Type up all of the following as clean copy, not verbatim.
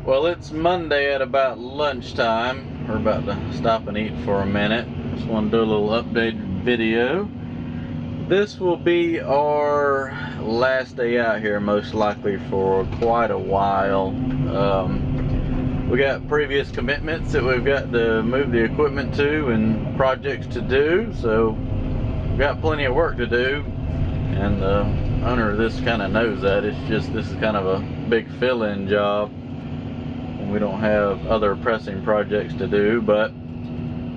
Well, it's Monday at about lunchtime. We're about to stop and eat for a minute. Just want to do a little updated video. This will be our last day out here, most likely for quite a while. We got previous commitments that we've got to move the equipment to and projects to do, so we've got plenty of work to do. And the owner of this kind of knows that. It's just this is kind of a big fill-in job. We don't have other pressing projects to do, but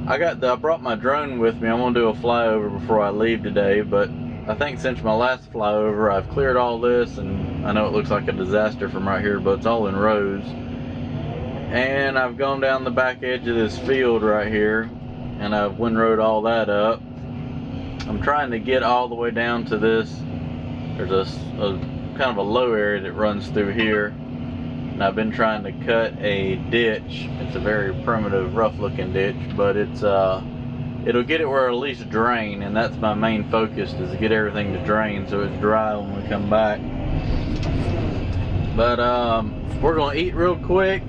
I brought my drone with me. I'm gonna do a flyover before I leave today, but I think since my last flyover I've cleared all this, and I know it looks like a disaster from right here, but it's all in rows. And I've gone down the back edge of this field right here, and I've windrowed all that up. I'm trying to get all the way down to this. There's a kind of a low area that runs through here. And I've been trying to cut a ditch. It's a very primitive, rough looking ditch, but it'll get it where it'll at least drain, and that's my main focus, is to get everything to drain so it's dry when we come back. But we're gonna eat real quick,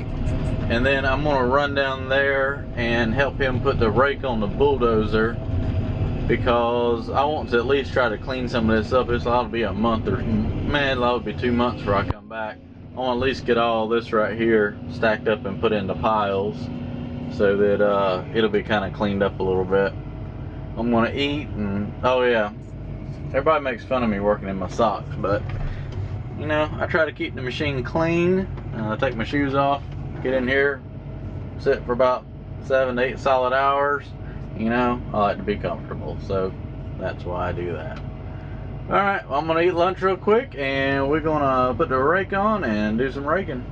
and then I'm gonna run down there and help him put the rake on the bulldozer, because I want to at least try to clean some of this up. It's ought to be a month, or man, it'll be 2 months before I come back. I want to at least get all this right here stacked up and put into piles so that it'll be kind of cleaned up a little bit. I'm going to eat, and oh yeah, everybody makes fun of me working in my socks, but you know, I try to keep the machine clean. I take my shoes off, get in here, sit for about 7 to 8 solid hours. You know, I like to be comfortable, so that's why I do that. Alright, well, I'm going to eat lunch real quick, and we're going to put the rake on and do some raking.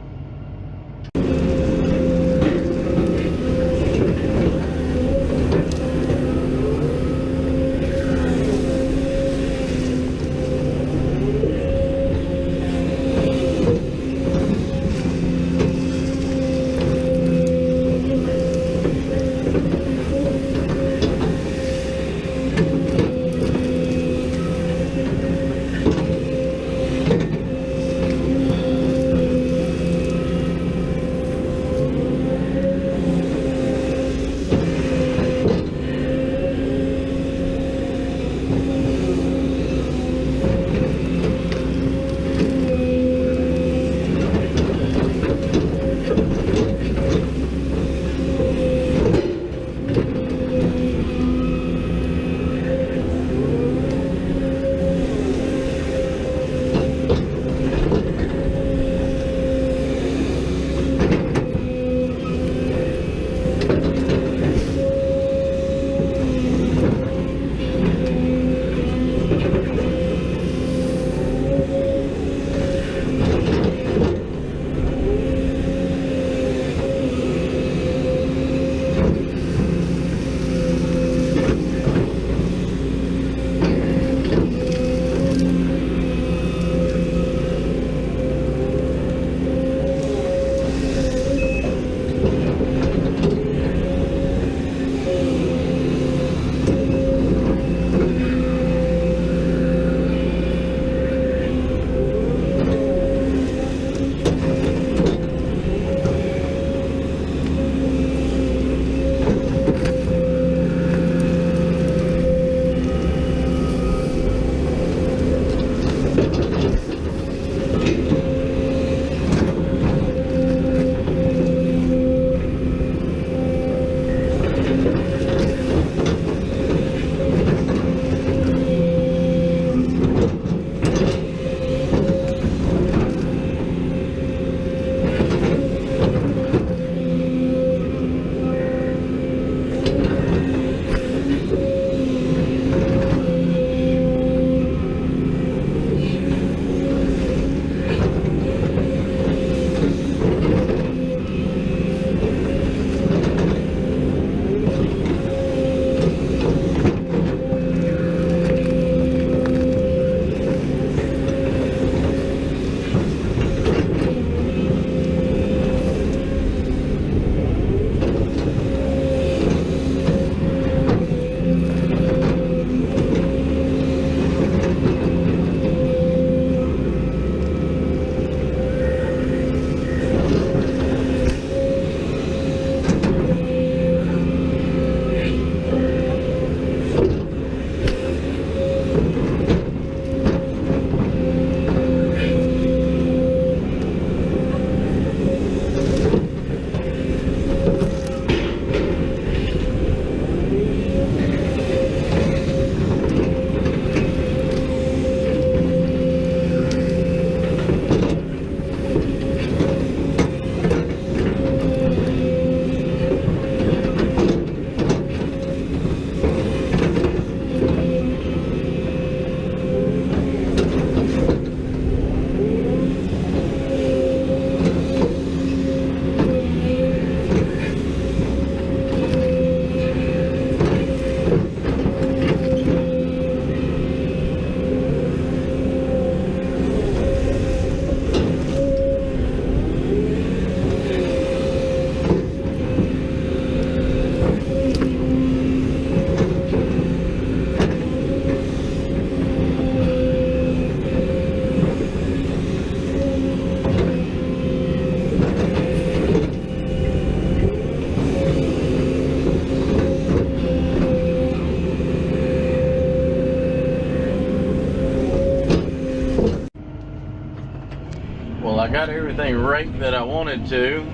Well, I got everything raked that I wanted to.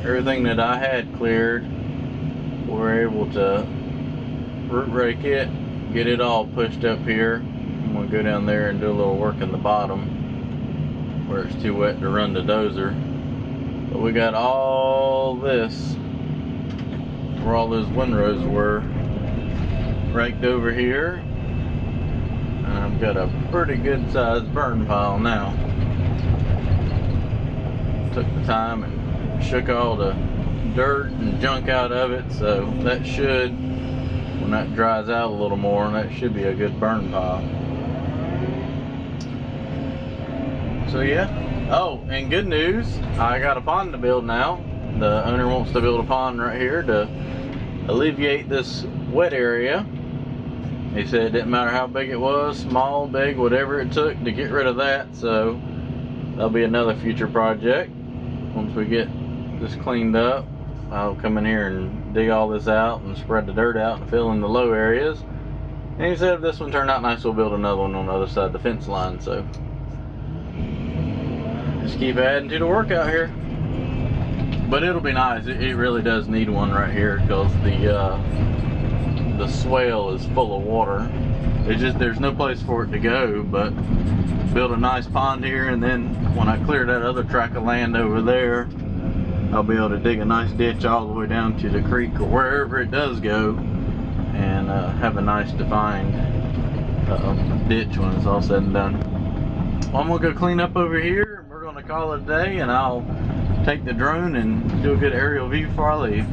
Everything that I had cleared. We're able to root rake it, get it all pushed up here. I'm gonna go down there and do a little work in the bottom where it's too wet to run the dozer. But we got all this, where all those windrows were, raked over here. And I've got a pretty good sized burn pile now. Took the time and shook all the dirt and junk out of it, so that should, when that dries out a little more, that should be a good burn pile. So yeah. Oh, and good news, I got a pond to build now. The owner wants to build a pond right here to alleviate this wet area. He said it didn't matter how big it was, small, big, whatever it took to get rid of that. So that'll be another future project. Once we get this cleaned up, I'll come in here and dig all this out and spread the dirt out and fill in the low areas. And he said if this one turned out nice, we'll build another one on the other side of the fence line. So just keep adding to the work out here. But it'll be nice. It really does need one right here because the swale is full of water. It's just there's no place for it to go, but build a nice pond here, and then when I clear that other tract of land over there, I'll be able to dig a nice ditch all the way down to the creek or wherever it does go, and have a nice defined ditch when it's all said and done. Well, I'm gonna go clean up over here, and we're gonna call it a day, and I'll take the drone and do a good aerial view before I leave.